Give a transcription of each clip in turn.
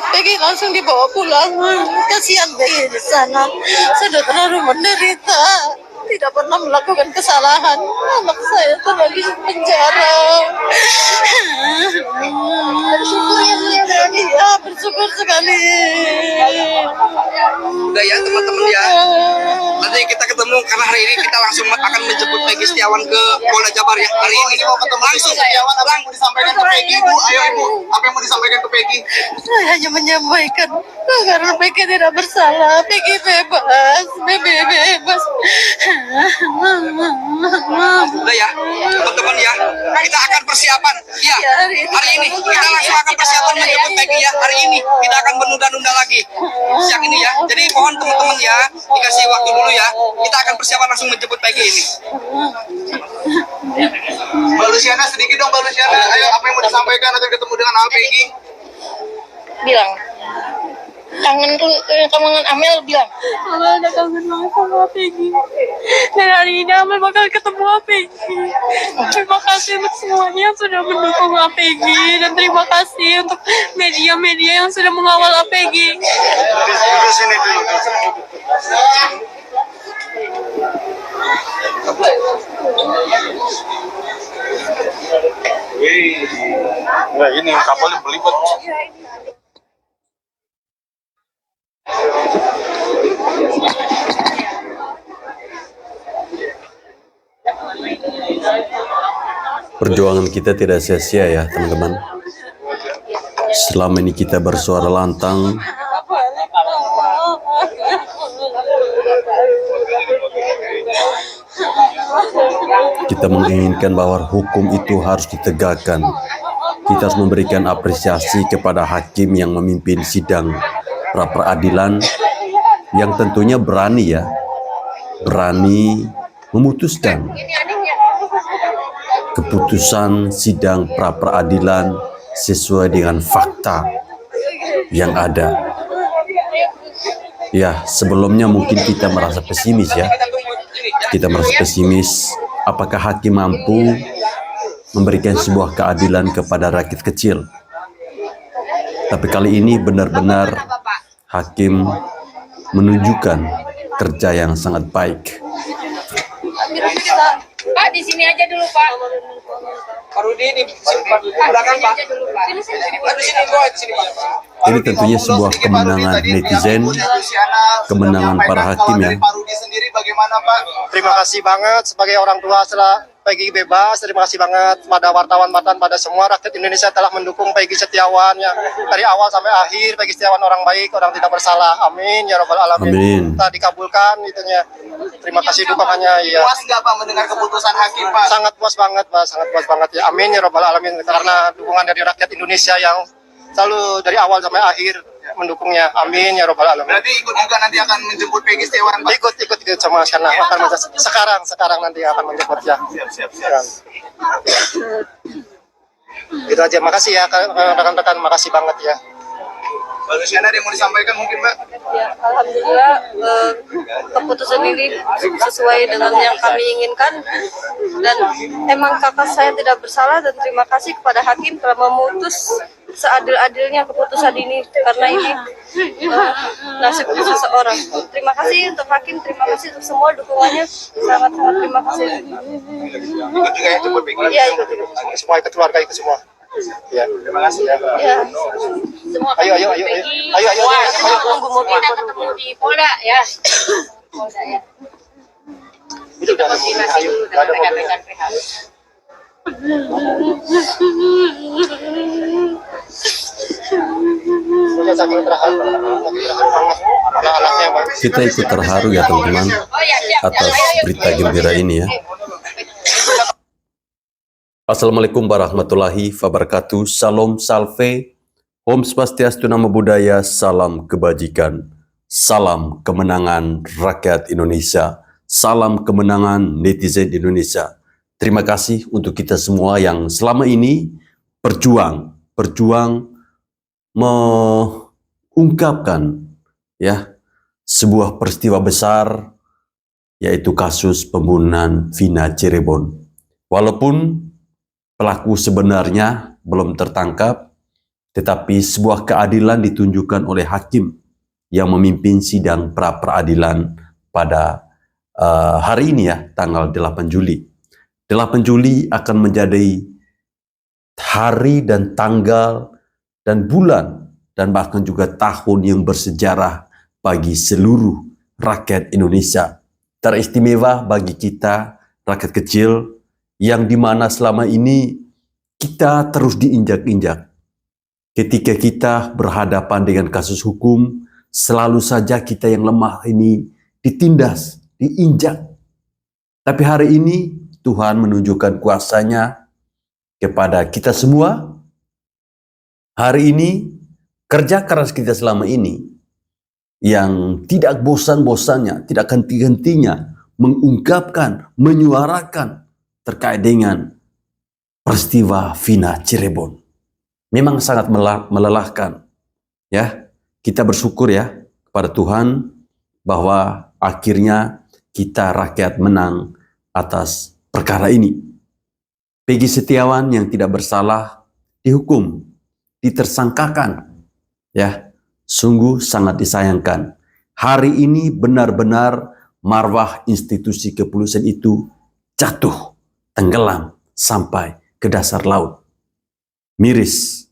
Peggy langsung dibawa pulang. Kasihan Peggy di sana. Sudah terlalu menderita. Tidak pernah melakukan kesalahan. Anak saya terlalu di penjara. Bersyukur ya Bu ya berani. Iya, bersyukur sekali. Udah ya teman-teman ya. Nanti kita ketemu karena hari ini kita langsung akan menjemput Peggy Setiawan ke Polda Jabar ya. Hari ini mau ketemu langsung Setiawan. Apa yang mau disampaikan ke Peggy Bu? Ayo Ibu, apa yang mau disampaikan ke Peggy? Saya hanya menyampaikan karena Peggy tidak bersalah. Peggy bebas. Peggy bebas. Udah ya teman-teman ya. Kita akan persiapan. Ya hari ini kita langsung akan persiapan menjemput Peggy ya. Hari ini kita akan menunda-nunda lagi siang ini ya. Jadi mohon teman-teman ya dikasih waktu dulu ya. Kita akan persiapan langsung menjemput Peggy ini. Mbak Luciana sedikit dong Mbak Luciana. Ayo apa yang mau disampaikan agar ketemu dengan Peggy? Bilang kangen Amel bilang Amel udah kangen banget sama Peggy. Dan hari ini Amel bakal ketemu Peggy. Terima kasih untuk semuanya yang sudah mendukung Peggy. Dan terima kasih untuk media-media yang sudah mengawal Peggy. Di sini dulu. Wih, ini kabelnya belibet. Perjuangan kita tidak sia-sia ya teman-teman. Selama ini kita bersuara lantang, kita menginginkan bahwa hukum itu harus ditegakkan. Kita harus memberikan apresiasi kepada hakim yang memimpin sidang pra-peradilan yang tentunya berani ya, berani memutuskan keputusan sidang pra-peradilan sesuai dengan fakta yang ada. Ya, sebelumnya mungkin kita merasa pesimis ya. Kita merasa pesimis, apakah hakim mampu memberikan sebuah keadilan kepada rakyat kecil. Tapi kali ini benar-benar hakim menunjukkan kerja yang sangat baik. Pak, di sini aja dulu, Pak. Pak Rudi di belakang Pak. Di sini Pak. Ini tentunya sebuah kemenangan netizen, kemenangan para hakim ya. Pak Rudi sendiri bagaimana Pak? Terima kasih banget sebagai orang tua setelah Peggy bebas. Terima kasih banget pada wartawan-wartawan, pada semua rakyat Indonesia telah mendukung Peggy Setiawan yang dari awal sampai akhir. Peggy Setiawan orang baik, orang tidak bersalah. Amin ya robbal alamin. Amin. Kita dikabulkan itunya. Terima kasih dukungannya ya. Puas nggak Pak mendengar keputusan hakim Pak? Sangat puas banget Pak, sangat puas banget ya. Amin ya robbal alamin, karena dukungan dari rakyat Indonesia yang selalu dari awal sampai akhir mendukungnya. Amin ya robbal alamin. Berarti ikut juga nanti akan menjemput Peggy Setiawan Pak? Ikut sama karena akan sekarang nanti akan menjemput ya. Siap. Itu aja, makasih ya rekan-rekan, makasih banget ya. Mbak Luciana ada yang mau disampaikan mungkin Mbak? Ya, alhamdulillah keputusan ini sesuai dengan yang kami inginkan, dan emang kakak saya tidak bersalah, dan terima kasih kepada hakim telah memutus seadil-adilnya keputusan ini, karena ini nasib seseorang. Terima kasih untuk hakim, terima kasih untuk semua dukungannya, sangat-sangat terima kasih. Ikut juga ya jemput Peggy? Iya, ikut. Semua ikut keluarga ikut semua. Ya, terima kasih ya. Ya. Semua Ayo. tunggu mobil ketemu di Polda ya. Polda ya. Itu udah ada mobil. Ayo, udah ada mobil. Semuanya saking terharu banget anak-anaknya Pak. Kita ikut terharu ya teman-teman atas berita gembira ini ya. Assalamualaikum warahmatullahi wabarakatuh. Salam salve, Om Swastiastu, Namo Buddhaya, salam kebajikan, salam kemenangan rakyat Indonesia, salam kemenangan netizen Indonesia. Terima kasih untuk kita semua yang selama ini berjuang mengungkapkan ya sebuah peristiwa besar, yaitu kasus pembunuhan Vina Cirebon. Walaupun pelaku sebenarnya belum tertangkap, tetapi sebuah keadilan ditunjukkan oleh hakim yang memimpin sidang pra-peradilan pada hari ini ya, tanggal 8 Juli. 8 Juli akan menjadi hari dan tanggal dan bulan dan bahkan juga tahun yang bersejarah bagi seluruh rakyat Indonesia. Teristimewa bagi kita, rakyat kecil, yang dimana selama ini kita terus diinjak-injak. Ketika kita berhadapan dengan kasus hukum, selalu saja kita yang lemah ini ditindas, diinjak. Tapi hari ini Tuhan menunjukkan kuasa-Nya kepada kita semua. Hari ini kerja keras kita selama ini yang tidak bosan-bosannya, tidak henti-hentinya mengungkapkan, menyuarakan terkait dengan peristiwa Vina Cirebon. Memang sangat melelahkan. Ya, kita bersyukur ya kepada Tuhan bahwa akhirnya kita rakyat menang atas perkara ini. Peggy Setiawan yang tidak bersalah dihukum, ditersangkakan. Ya, sungguh sangat disayangkan. Hari ini benar-benar marwah institusi kepolisian itu jatuh, tenggelam sampai ke dasar laut. Miris.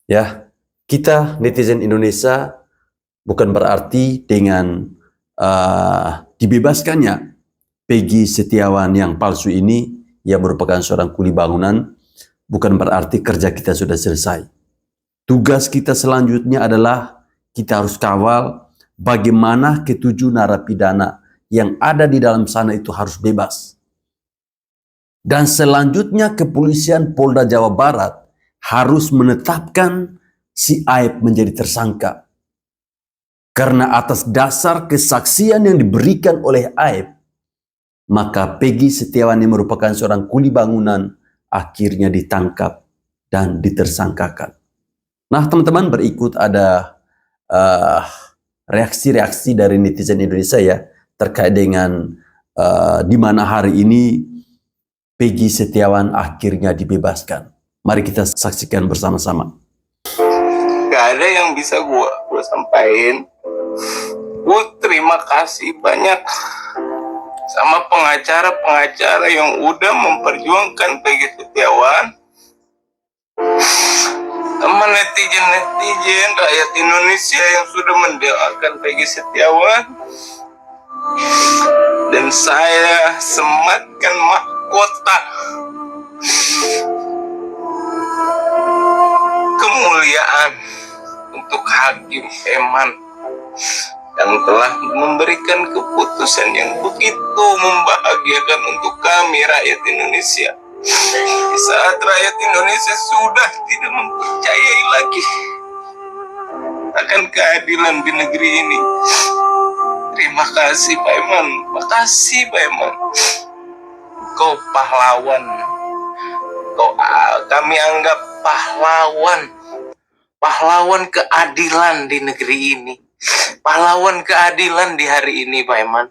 Ya, kita netizen Indonesia bukan berarti dengan dibebaskannya Peggy Setiawan yang palsu ini, yang merupakan seorang kuli bangunan, bukan berarti kerja kita sudah selesai. Tugas kita selanjutnya adalah kita harus kawal bagaimana ketujuh narapidana yang ada di dalam sana itu harus bebas. Dan selanjutnya kepolisian Polda Jawa Barat harus menetapkan si Aib menjadi tersangka. Karena atas dasar kesaksian yang diberikan oleh Aib, maka Peggy Setiawan yang merupakan seorang kuli bangunan akhirnya ditangkap dan ditersangkakan. Nah teman-teman, berikut ada reaksi-reaksi dari netizen Indonesia ya terkait dengan di mana hari ini Peggy Setiawan akhirnya dibebaskan. Mari kita saksikan bersama-sama. Gak ada yang bisa gue sampaikan. Gue terima kasih banyak sama pengacara-pengacara yang udah memperjuangkan Peggy Setiawan, sama netizen rakyat Indonesia yang sudah mendoakan Peggy Setiawan, dan saya sematkan mahkota kemuliaan untuk Hakim Eman yang telah memberikan keputusan yang begitu membahagiakan untuk kami rakyat Indonesia. Di saat rakyat Indonesia sudah tidak mempercayai lagi akan keadilan di negeri ini. Terima kasih Pak Eman, makasih Pak Eman. Kau pahlawan, kami anggap pahlawan keadilan di negeri ini, pahlawan keadilan di hari ini Pak Eman.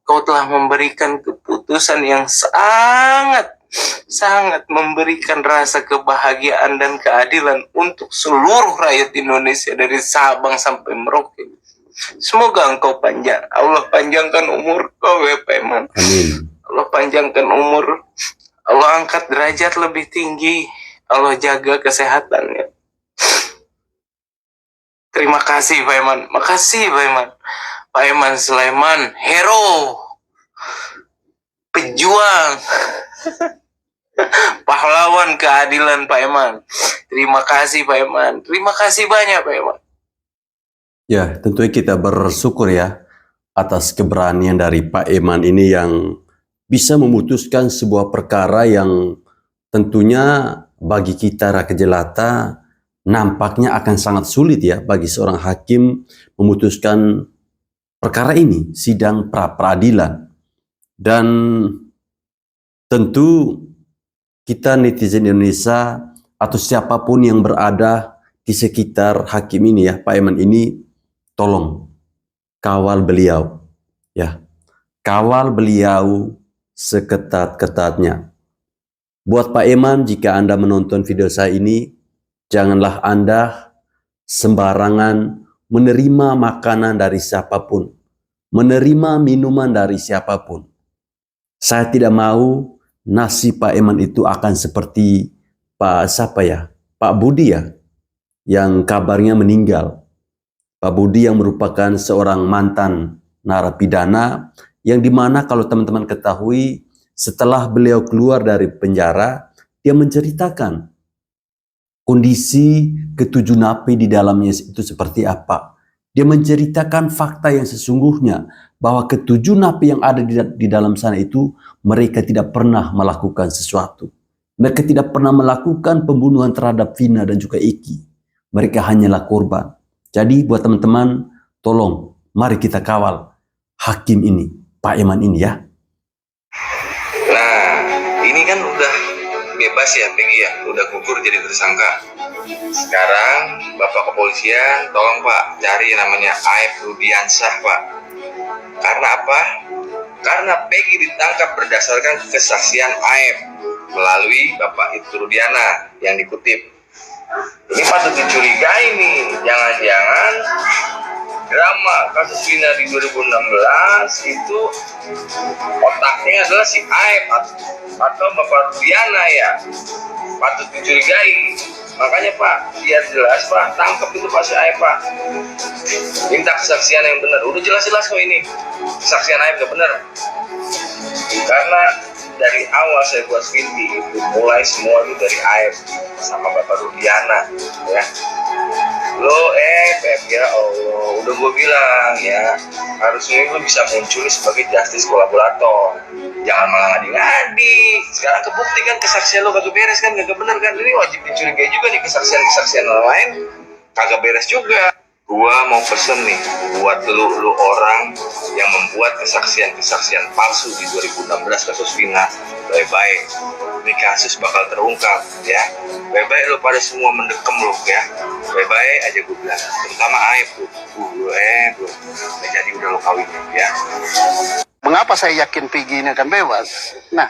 Kau telah memberikan keputusan yang sangat memberikan rasa kebahagiaan dan keadilan untuk seluruh rakyat Indonesia dari Sabang sampai Merauke. Semoga engkau Allah panjangkan umur kau ya Pak Eman. Amin. Allah panjangkan umur, Allah angkat derajat lebih tinggi, Allah jaga kesehatannya. Terima kasih Pak Eman, makasih Pak Eman. Pak Eman Sulaiman, hero, pejuang, pahlawan keadilan Pak Eman. Terima kasih Pak Eman, terima kasih banyak Pak Eman. Ya, tentunya kita bersyukur ya atas keberanian dari Pak Eman ini yang bisa memutuskan sebuah perkara yang tentunya bagi kita rakyat jelata nampaknya akan sangat sulit ya bagi seorang hakim memutuskan perkara ini, sidang pra-peradilan. Dan tentu kita netizen Indonesia atau siapapun yang berada di sekitar hakim ini ya, Pak Eman ini, tolong kawal beliau ya, kawal beliau seketat-ketatnya. Buat Pak Eman, jika Anda menonton video saya ini, Janganlah Anda sembarangan menerima makanan dari siapapun, menerima minuman dari siapapun. Saya tidak mau nasib Pak Eman itu akan seperti Pak Budi ya, yang kabarnya meninggal. Pak Budi yang merupakan seorang mantan narapidana, yang dimana kalau teman-teman ketahui, setelah beliau keluar dari penjara, dia menceritakan kondisi ketujuh napi di dalamnya itu seperti apa. Dia menceritakan fakta yang sesungguhnya, bahwa ketujuh napi yang ada di dalam sana itu, mereka tidak pernah melakukan sesuatu. Mereka tidak pernah melakukan pembunuhan terhadap Vina dan juga Eki. Mereka hanyalah korban. Jadi buat teman-teman, tolong mari kita kawal hakim ini, Pak Eman ini ya. Nah, ini kan udah bebas ya Peggy ya, udah gugur jadi tersangka. Sekarang Bapak Kepolisian, tolong Pak cari namanya Aib Rudiansyah Pak. Karena apa? Karena Peggy ditangkap berdasarkan kesaksian Aib melalui Bapak Ibtu Rudiana yang dikutip. Ini patut dicurigai nih, jangan-jangan drama kasus Vina di 2016 itu otaknya adalah si Aib atau Bapak Rudiana ya, patut dicurigai. Makanya Pak, biar jelas Pak, tangkap itu Pak si Aib Pak, minta kesaksian yang benar. Udah jelas-jelas kok ini kesaksian Aib gak benar, karena dari awal saya buat video itu mulai semua itu dari Aib sama Bapak Rudiana ya. Lo ya Allah, udah gue bilang ya, harusnya lo bisa muncul sebagai justice kolaborator, jangan malah ngadi-ngadi. Sekarang kebukti kan kesaksian lo kagak beres kan, kagak bener kan, ini wajib dicurigai juga nih kesaksian lain kagak beres juga. Gua mau pesen nih buat lu orang yang membuat kesaksian palsu di 2016 kasus Vina. Baik-baik, ini kasus bakal terungkap ya. Baik-baik lu pada semua mendekem lu ya. Baik-baik aja gue bilang, terutama Aib lu. Udah jadi udah lu kawin ya. Mengapa saya yakin Peggy ini akan bebas? Nah,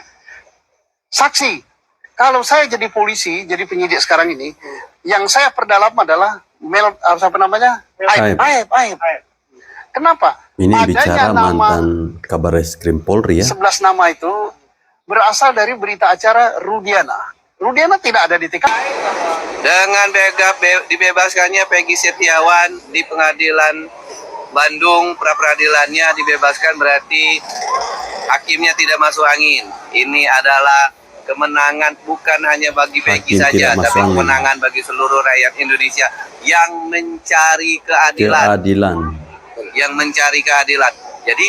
saksi, kalau saya jadi polisi, jadi penyidik sekarang ini, yang saya perdalam adalah Aib. Kenapa? Ini Adanya bicara nama mantan Kabarreskrim Polri ya. 11 nama itu berasal dari berita acara Rudiana. Rudiana tidak ada di TKP. Dengan dibebaskannya Peggy Setiawan di pengadilan Bandung, pra-peradilannya dibebaskan berarti hakimnya tidak masuk angin. Ini adalah kemenangan bukan hanya bagi Peggy saja, tapi kemenangan bagi seluruh rakyat Indonesia yang mencari keadilan. Yang mencari keadilan. Jadi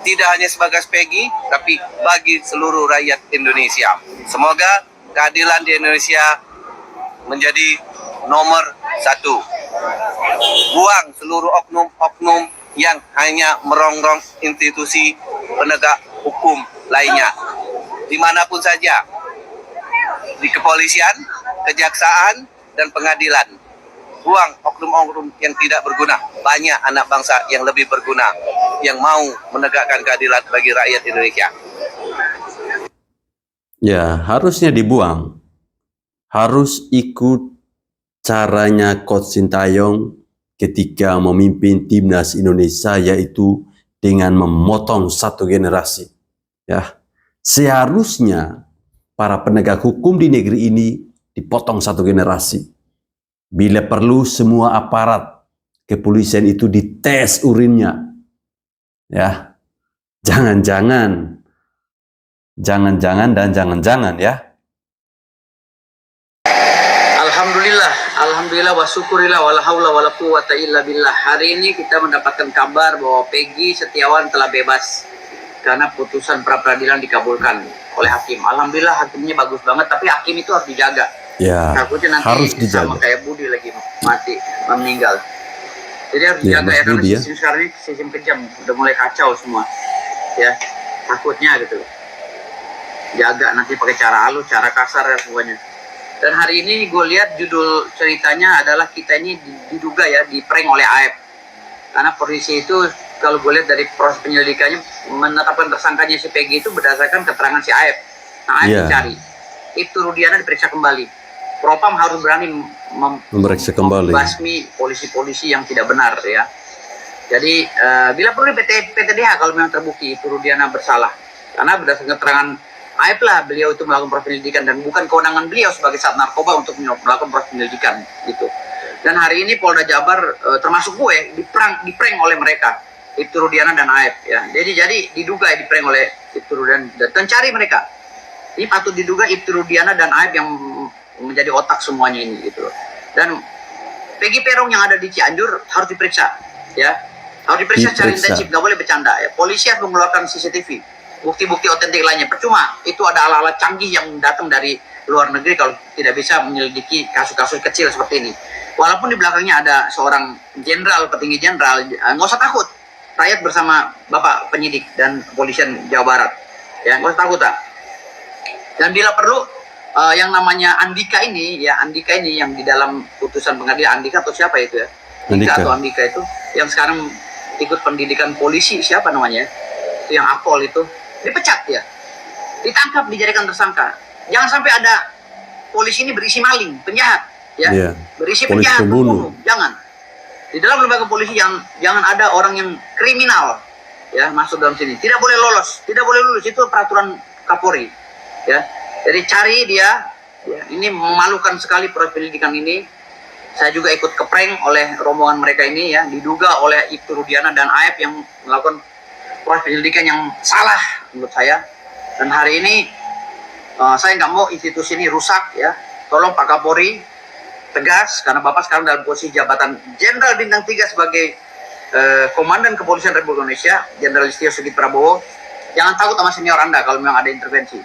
tidak hanya sebagai Peggy, tapi bagi seluruh rakyat Indonesia. Semoga keadilan di Indonesia menjadi nomor 1. Buang seluruh oknum-oknum yang hanya merongrong institusi penegak hukum lainnya, dimanapun saja, di kepolisian, kejaksaan, dan pengadilan. Buang oknum-oknum yang tidak berguna. Banyak anak bangsa yang lebih berguna, yang mau menegakkan keadilan bagi rakyat Indonesia. Ya, harusnya dibuang. Harus ikut caranya Coach Sintayong ketika memimpin timnas Indonesia, yaitu dengan memotong satu generasi. Ya, seharusnya para penegak hukum di negeri ini dipotong satu generasi. Bila perlu semua aparat kepolisian itu dites urinnya. Ya. Jangan-jangan ya. Alhamdulillah wa syukurillah wala haula wala quwata illa billah. Hari ini kita mendapatkan kabar bahwa Peggy Setiawan telah bebas karena putusan pra-peradilan dikabulkan oleh hakim. Alhamdulillah hakimnya bagus banget, tapi hakim itu harus dijaga. Ya, takutnya nanti harus dijaga. sama kayak Budi lagi mati, meninggal. Jadi harus dijaga ya, karena sistem sekarang ini sistem kejam, udah mulai kacau semua. Ya, takutnya gitu. Jaga nanti pakai cara halus, cara kasar ya semuanya. Dan hari ini gue lihat judul ceritanya adalah kita ini diduga ya diprank oleh Aib. Karena polisi itu kalau gue lihat dari proses penyelidikannya menetapkan tersangkanya si Peggy itu berdasarkan keterangan si Aib. Nah Aib dicari. Itu Rudiana diperiksa kembali. Propam harus berani Memeriksa kembali. membasmi polisi-polisi yang tidak benar ya. Jadi bila perlu PTDH kalau memang terbukti itu Rudiana bersalah. Karena berdasarkan keterangan Aib lah beliau itu melakukan proses penyelidikan dan bukan kewenangan beliau sebagai Sat Narkoba untuk melakukan proses penyelidikan gitu. Dan hari ini Polda Jabar termasuk gue diprank oleh mereka Ibtu Rudiana dan Aib ya. Jadi diduga diprank oleh Ibtu Rudiana dan cari mereka. Ini patut diduga Ibtu Rudiana dan Aib yang menjadi otak semuanya ini gitu loh. Dan Peggy Perong yang ada di Cianjur harus diperiksa ya. Harus diperiksa secara intensif, nggak boleh bercanda ya. Polisi harus mengeluarkan CCTV, bukti-bukti otentik lainnya. Percuma, itu ada alat-alat canggih yang datang dari luar negeri kalau tidak bisa menyelidiki kasus-kasus kecil seperti ini. Walaupun di belakangnya ada seorang jenderal, petinggi jenderal, nggak usah takut. Rakyat bersama Bapak penyidik dan kepolisian Jawa Barat. Ya, nggak usah takut, tak. Dan bila perlu, yang namanya Andika ini yang di dalam putusan pengadilan, Andika atau siapa itu ya? Andika itu, yang sekarang ikut pendidikan polisi, siapa namanya? Itu yang Apol itu, dipecat ya. Ditangkap, dijadikan tersangka. Jangan sampai ada polisi ini berisi maling, penjahat, ya. Berisi penjahat, pembunuh. Jangan. Di dalam lembaga polisi jangan ada orang yang kriminal ya masuk dalam sini. Tidak boleh lolos, tidak boleh lulus, itu peraturan Kapolri. Ya. Jadi cari dia, ya. Ini memalukan sekali proses penyelidikan ini. Saya juga ikut keprank oleh rombongan mereka ini ya, diduga oleh Ibtu Rudiana dan Aib yang melakukan proses penyelidikan yang salah menurut saya. Dan hari ini saya nggak mau institusi ini rusak ya. Tolong Pak Kapolri tegas, karena Bapak sekarang dalam posisi jabatan Jenderal Bintang 3 sebagai Komandan Kepolisian Republik Indonesia, Jenderal Listio Sigit Prabowo. Jangan takut sama senior Anda kalau memang ada intervensi.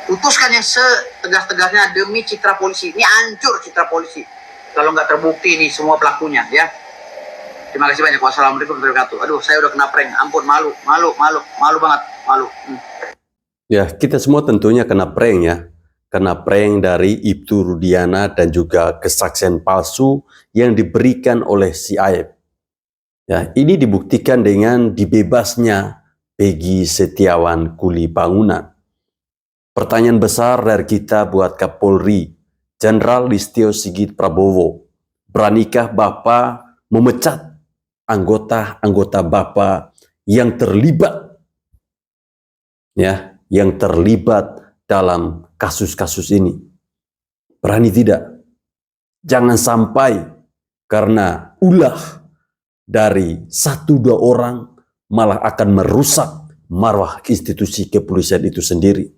Putuskan yang setegas-tegasnya demi citra polisi. Ini hancur citra polisi kalau nggak terbukti ini semua pelakunya ya. Terima kasih banyak. Wassalamualaikum warahmatullahi wabarakatuh. Aduh, saya udah kena prank. Ampun, malu banget, malu. Ya, kita semua tentunya kena prank ya. Kena prank dari Ibtu Rudiana dan juga kesaksian palsu yang diberikan oleh si Aib. Ya, ini dibuktikan dengan dibebasnya Peggy Setiawan kuli bangunan. Pertanyaan besar dari kita buat Kapolri, Jenderal Listio Sigit Prabowo, beranikah Bapak memecat anggota-anggota Bapak yang terlibat dalam kasus-kasus ini? Berani tidak? Jangan sampai karena ulah dari 1-2 orang malah akan merusak marwah institusi kepolisian itu sendiri.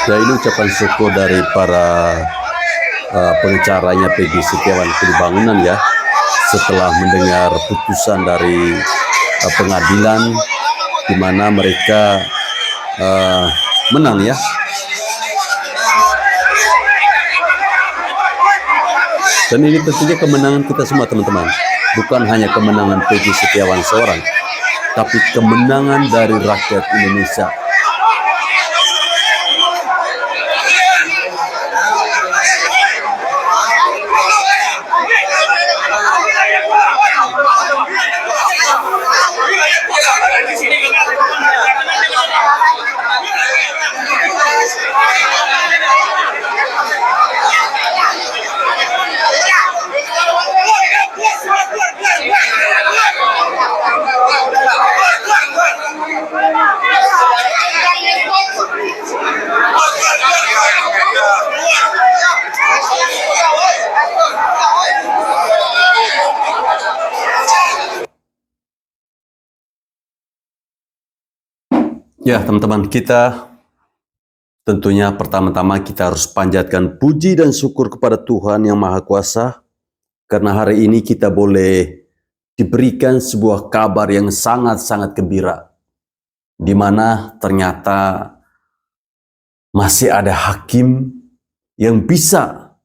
Ya, ini ucapan syukur dari para pengacaranya Peggy Setiawan kuli bangunan ya, setelah mendengar putusan dari pengadilan di mana mereka menang ya. Dan ini tentunya kemenangan kita semua teman-teman. Bukan hanya kemenangan Peggy Setiawan seorang, tapi kemenangan dari rakyat Indonesia. Ya teman-teman, kita tentunya pertama-tama kita harus panjatkan puji dan syukur kepada Tuhan Yang Maha Kuasa, karena hari ini kita boleh diberikan sebuah kabar yang sangat-sangat gembira, di mana ternyata masih ada hakim yang bisa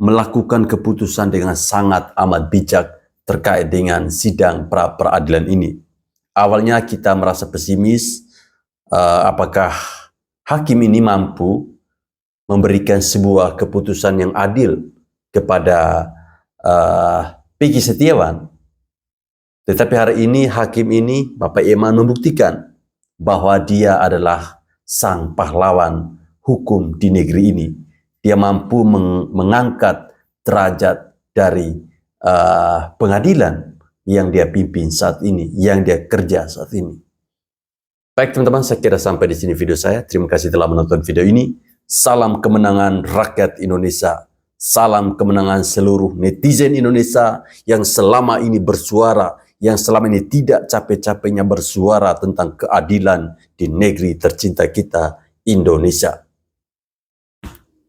melakukan keputusan dengan sangat amat bijak terkait dengan sidang pra-peradilan ini. Awalnya kita merasa pesimis, apakah hakim ini mampu memberikan sebuah keputusan yang adil kepada Peggy Setiawan. Tetapi hari ini hakim ini, Bapak Iman, membuktikan bahwa dia adalah sang pahlawan hukum di negeri ini. Dia mampu mengangkat derajat dari pengadilan yang dia pimpin saat ini, yang dia kerja saat ini. Baik teman-teman, saya kira sampai di sini video saya. Terima kasih telah menonton video ini. Salam kemenangan rakyat Indonesia. Salam kemenangan seluruh netizen Indonesia yang selama ini bersuara, yang selama ini tidak capek-capeknya bersuara tentang keadilan di negeri tercinta kita, Indonesia.